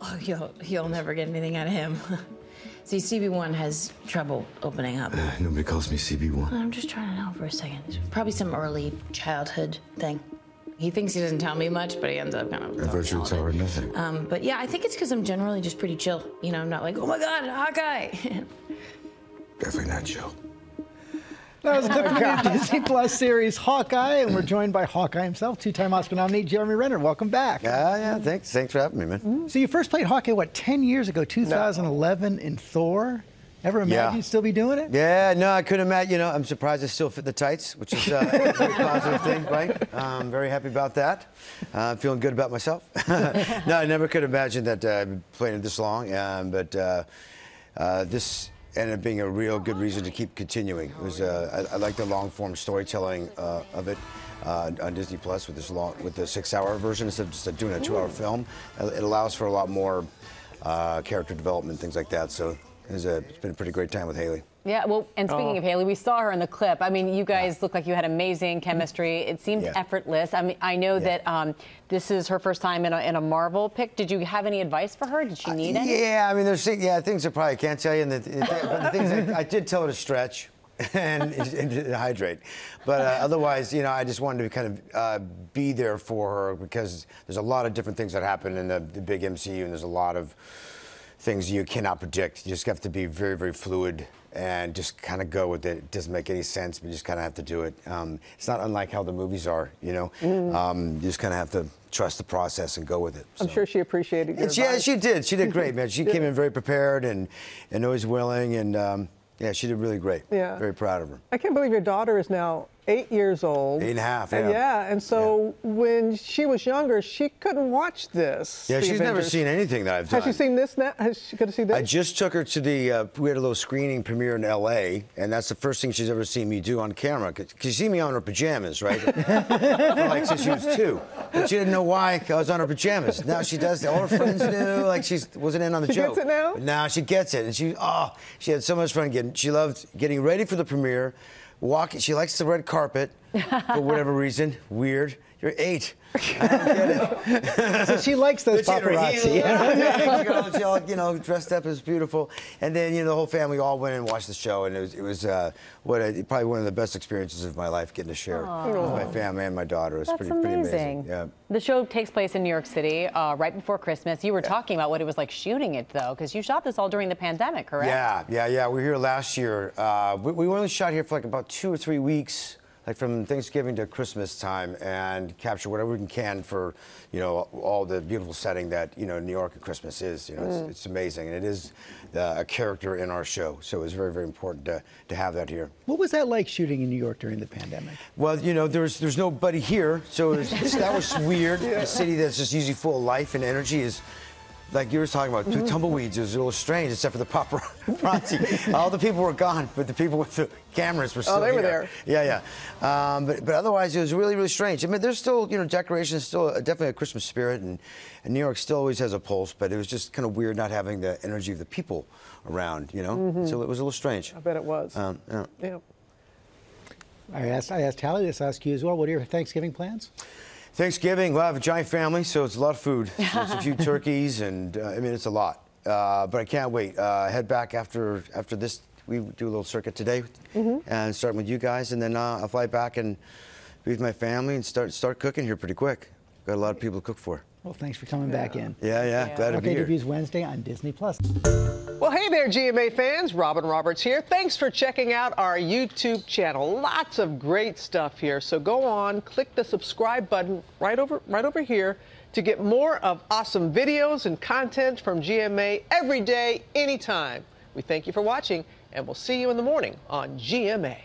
Oh, he'll never get anything out of him. See, CB1 has trouble opening up. Nobody calls me CB1. I'm just trying to know for a second. It's probably some early childhood thing. He thinks he doesn't tell me much, but he ends up kind of... I thought you would tell her nothing. But yeah, I think it's because I'm generally just pretty chill. You know, I'm not like, oh my God, Hawkeye. Definitely not chill. That was the new Disney Plus series Hawkeye, and we're joined by Hawkeye himself, two-time Oscar nominee Jeremy Renner. Welcome back. Yeah, thanks for having me, man. So you first played Hawkeye, what, 10 years ago, 2011 in Thor? Ever imagine you'd still be doing it? Yeah, no, I couldn't imagine. You know, I'm surprised I still fit the tights, which is a very positive thing, right? I'm very happy about that. Feeling good about myself. No, I never could imagine that I'd been playing it this long, but this ended up being a real good reason to keep continuing. It was I like the long-form storytelling of it on Disney Plus with the 6-hour version instead of just doing a 2-hour film. It allows for a lot more character development, things like that. So it's been a pretty great time with Haley. Yeah, well, and speaking of Haley, we saw her in the clip. I mean, you guys look like you had amazing chemistry. It seemed effortless. I mean, I know that this is her first time in a Marvel pick. Did you have any advice for her? Did she need any? Yeah, I mean, there's things I probably can't tell you, but the things I did tell her to stretch and hydrate. But otherwise, you know, I just wanted to kind of be there for her because there's a lot of different things that happen in the big MCU, and there's a lot of things you cannot predict. You just have to be very, very fluid and just kind of go with it. It doesn't make any sense, but you just kind of have to do it. It's not unlike how the movies are, you know. You just kind of have to trust the process and go with it. So. I'm sure she appreciated your advice. Yeah, she did. She did great, man. She came in very prepared and always willing, and yeah, she did really great. Yeah. Very proud of her. I can't believe your daughter is now 8 years old. 8.5, yeah. Yeah, and so when she was younger, she couldn't watch this. Yeah, she's never seen anything that I've done. Has she seen this now? Has she got to see this? I just took her to we had a little screening premiere in L.A., and that's the first thing she's ever seen me do on camera. Because you see me on her pajamas, right? Like since she was 2. But she didn't know why I was on her pajamas. Now she does. All her friends knew. Like she wasn't in on the joke. She gets it now? But now she gets it. And she had so much fun she loved getting ready for the premiere. She likes the red carpet for whatever reason. Weird. You're 8. I don't get it. So she likes those paparazzi. She all, you know, dressed up as beautiful. And then, you know, the whole family all went and watched the show, and it was probably one of the best experiences of my life, getting to share with my family and my daughter. It was pretty amazing. Yeah. The show takes place in New York City right before Christmas. You were talking about what it was like shooting it, though, because you shot this all during the pandemic, correct? Yeah. We were here last year. We only shot here for like about 2 or 3 weeks, like from Thanksgiving to Christmas time, and capture whatever we can for, you know, all the beautiful setting that, you know, New York at Christmas is. You know, it's amazing, and it is a character in our show. So it was very, very important to have that here. What was that like shooting in New York during the pandemic? Well, you know, there's nobody here, so that was weird. A city that's just usually full of life and energy is. Like you were talking about, tumbleweeds, it was a little strange, except for the paparazzi. All the people were gone, but the people with the cameras were still here. Oh, they were there. Yeah. But otherwise, it was really, really strange. I mean, there's still, you know, decorations, still definitely a Christmas spirit, and New York still always has a pulse, but it was just kind of weird not having the energy of the people around, you know? So it was a little strange. I bet it was. Yeah. I asked Hallie, let's ask you as well. What are your Thanksgiving plans? Thanksgiving, well, I have a giant family, so it's a lot of food. So it's a few turkeys, and I mean, it's a lot. But I can't wait. Head back after this. We do a little circuit today, and starting with you guys, and then I'll fly back and be with my family and start cooking here pretty quick. Got a lot of people to cook for. Well, thanks for coming back in. Yeah. Glad to be here. Debuts Wednesday on Disney Plus. Well, hey there, GMA fans. Robin Roberts here. Thanks for checking out our YouTube channel. Lots of great stuff here. So go on, click the subscribe button right over here to get more of awesome videos and content from GMA every day, anytime. We thank you for watching, and we'll see you in the morning on GMA.